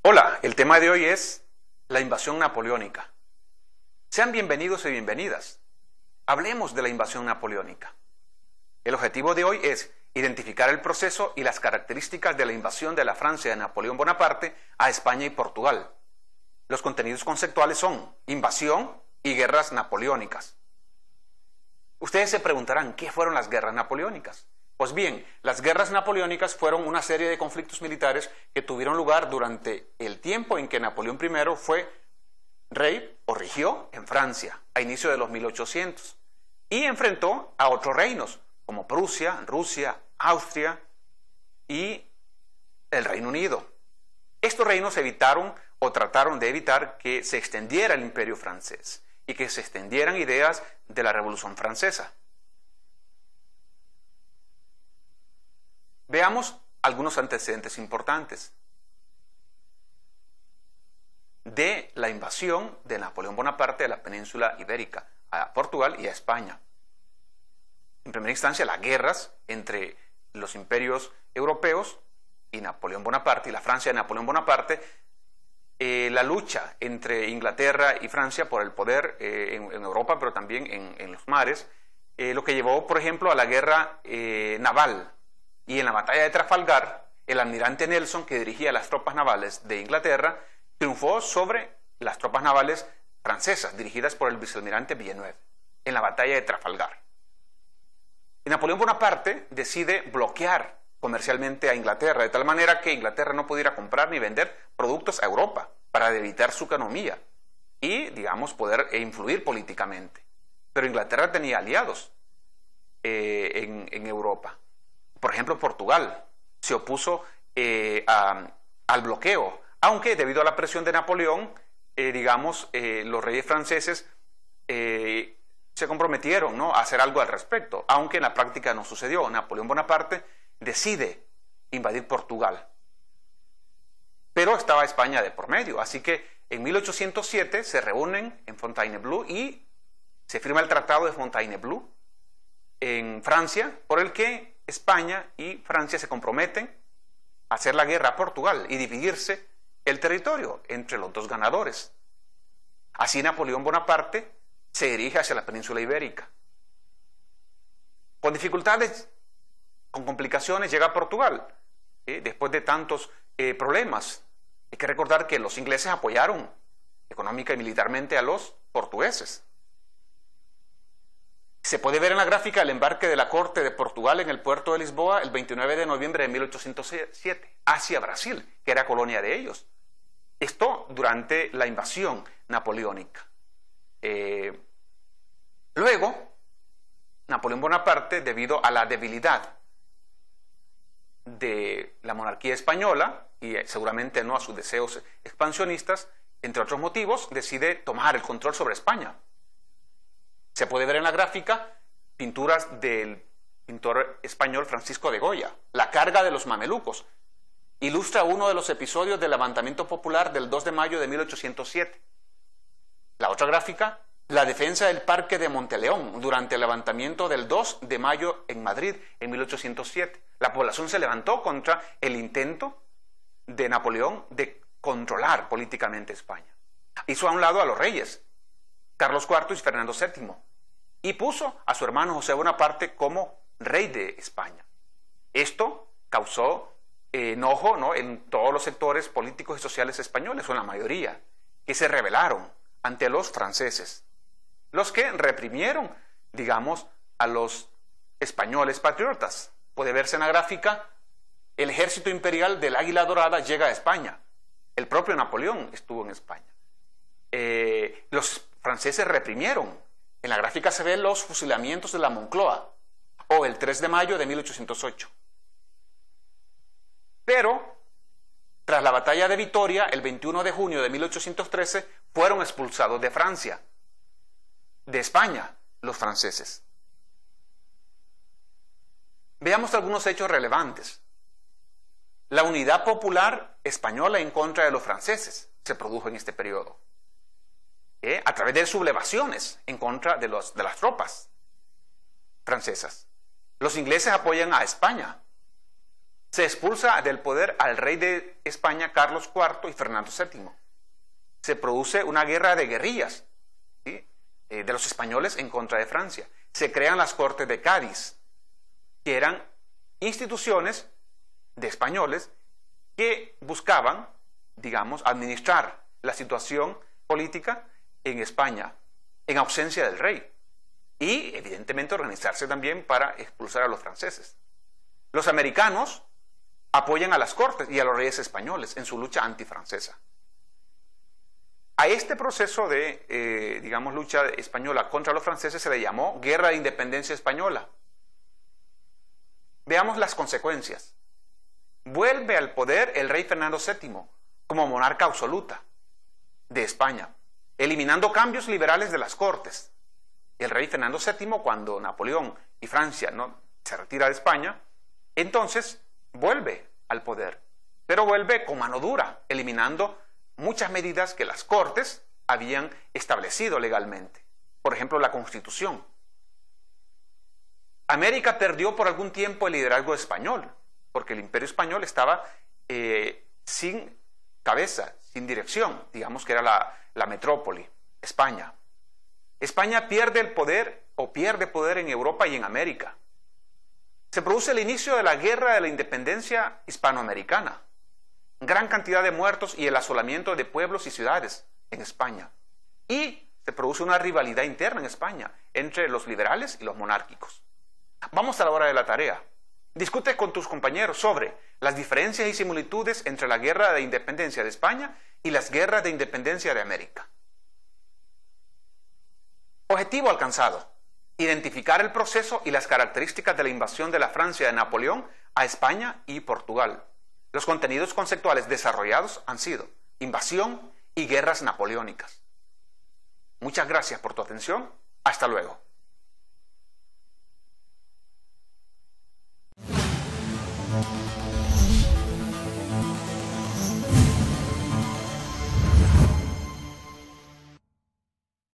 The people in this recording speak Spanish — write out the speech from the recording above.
Hola, el tema de hoy es la invasión napoleónica. Sean bienvenidos y bienvenidas. Hablemos de la invasión napoleónica. El objetivo de hoy es identificar el proceso y las características de la invasión de la Francia de Napoleón Bonaparte a España y Portugal. Los contenidos conceptuales son invasión y guerras napoleónicas. Ustedes se preguntarán, ¿qué fueron las guerras napoleónicas? Pues bien, las guerras napoleónicas fueron una serie de conflictos militares que tuvieron lugar durante el tiempo en que Napoleón I fue rey o rigió en Francia, a inicio de los 1800, y enfrentó a otros reinos, como Prusia, Rusia, Austria y el Reino Unido. Estos reinos evitaron o trataron de evitar que se extendiera el imperio francés y que se extendieran ideas de la Revolución Francesa. Veamos algunos antecedentes importantes de la invasión de Napoleón Bonaparte de la península ibérica a Portugal y a España. En primera instancia, las guerras entre los imperios europeos y Napoleón Bonaparte y la Francia de Napoleón Bonaparte, la lucha entre Inglaterra y Francia por el poder en Europa, pero también en los mares, lo que llevó, por ejemplo, a la guerra naval. Y en la batalla de Trafalgar, el almirante Nelson, que dirigía las tropas navales de Inglaterra, triunfó sobre las tropas navales francesas, dirigidas por el vicealmirante Villeneuve, en la batalla de Trafalgar. Y Napoleón Bonaparte decide bloquear comercialmente a Inglaterra, de tal manera que Inglaterra no pudiera comprar ni vender productos a Europa, para debilitar su economía y, digamos, poder influir políticamente. Pero Inglaterra tenía aliados en Europa. Por ejemplo, Portugal se opuso al bloqueo, aunque debido a la presión de Napoleón, los reyes franceses se comprometieron, ¿no?, a hacer algo al respecto, aunque en la práctica no sucedió. Napoleón Bonaparte decide invadir Portugal, pero estaba España de por medio, así que en 1807 se reúnen en Fontainebleau y se firma el Tratado de Fontainebleau en Francia, por el que España y Francia se comprometen a hacer la guerra a Portugal y dividirse el territorio entre los dos ganadores. Así Napoleón Bonaparte se dirige hacia la península ibérica. Con dificultades, con complicaciones, llega a Portugal, después de tantos problemas. Hay que recordar que los ingleses apoyaron económica y militarmente a los portugueses. Se puede ver en la gráfica el embarque de la corte de Portugal en el puerto de Lisboa el 29 de noviembre de 1807 hacia Brasil, que era colonia de ellos. Esto durante la invasión napoleónica. Luego, Napoleón Bonaparte, debido a la debilidad de la monarquía española y seguramente no a sus deseos expansionistas, entre otros motivos, decide tomar el control sobre España. Se puede ver en la gráfica pinturas del pintor español Francisco de Goya, La carga de los mamelucos. Ilustra uno de los episodios del levantamiento popular del 2 de mayo de 1807. La otra gráfica, la defensa del Parque de Monteleón durante el levantamiento del 2 de mayo en Madrid en 1807. La población se levantó contra el intento de Napoleón de controlar políticamente España. Hizo a un lado a los reyes, Carlos IV y Fernando VII, y puso a su hermano José Bonaparte como rey de España. Esto causó enojo, ¿no?, en todos los sectores políticos y sociales españoles, o en la mayoría, que se rebelaron ante los franceses, los que reprimieron, digamos, a los españoles patriotas. Puede verse en la gráfica, el ejército imperial del Águila Dorada llega a España. El propio Napoleón estuvo en España. Los franceses reprimieron. En la gráfica se ven los fusilamientos de la Moncloa, o el 3 de mayo de 1808. Pero, tras la batalla de Vitoria, el 21 de junio de 1813, fueron expulsados de Francia, de España, los franceses. Veamos algunos hechos relevantes. La unidad popular española en contra de los franceses se produjo en este periodo, a través de sublevaciones en contra de las tropas francesas. Los ingleses apoyan a España Se expulsa del poder al rey de España, Carlos IV y Fernando VII. Se produce una guerra de guerrillas, ¿sí?, de los españoles en contra de Francia. Se crean las Cortes de Cádiz, que eran instituciones de españoles que buscaban, digamos, administrar la situación política en España, en ausencia del rey, y evidentemente organizarse también para expulsar a los franceses. Los americanos apoyan a las cortes y a los reyes españoles en su lucha antifrancesa. A este proceso de, digamos, lucha española contra los franceses se le llamó Guerra de Independencia Española. Veamos las consecuencias. Vuelve al poder el rey Fernando VII como monarca absoluta de España, eliminando cambios liberales de las cortes. El rey Fernando VII, cuando Napoleón y Francia se retira de España, entonces vuelve al poder, pero vuelve con mano dura, eliminando muchas medidas que las cortes habían establecido legalmente. Por ejemplo, la Constitución. América perdió por algún tiempo el liderazgo español, porque el Imperio Español estaba sin cabeza, sin dirección, digamos que era la metrópoli, España. España pierde el poder, o pierde poder en Europa y en América. Se produce el inicio de la Guerra de la Independencia Hispanoamericana. Gran cantidad de muertos y el asolamiento de pueblos y ciudades en España. Y se produce una rivalidad interna en España entre los liberales y los monárquicos. Vamos a la hora de la tarea. Discute con tus compañeros sobre las diferencias y similitudes entre la Guerra de Independencia de España y las guerras de independencia de América. Objetivo alcanzado: identificar el proceso y las características de la invasión de la Francia de Napoleón a España y Portugal. Los contenidos conceptuales desarrollados han sido invasión y guerras napoleónicas. Muchas gracias por tu atención. Hasta luego.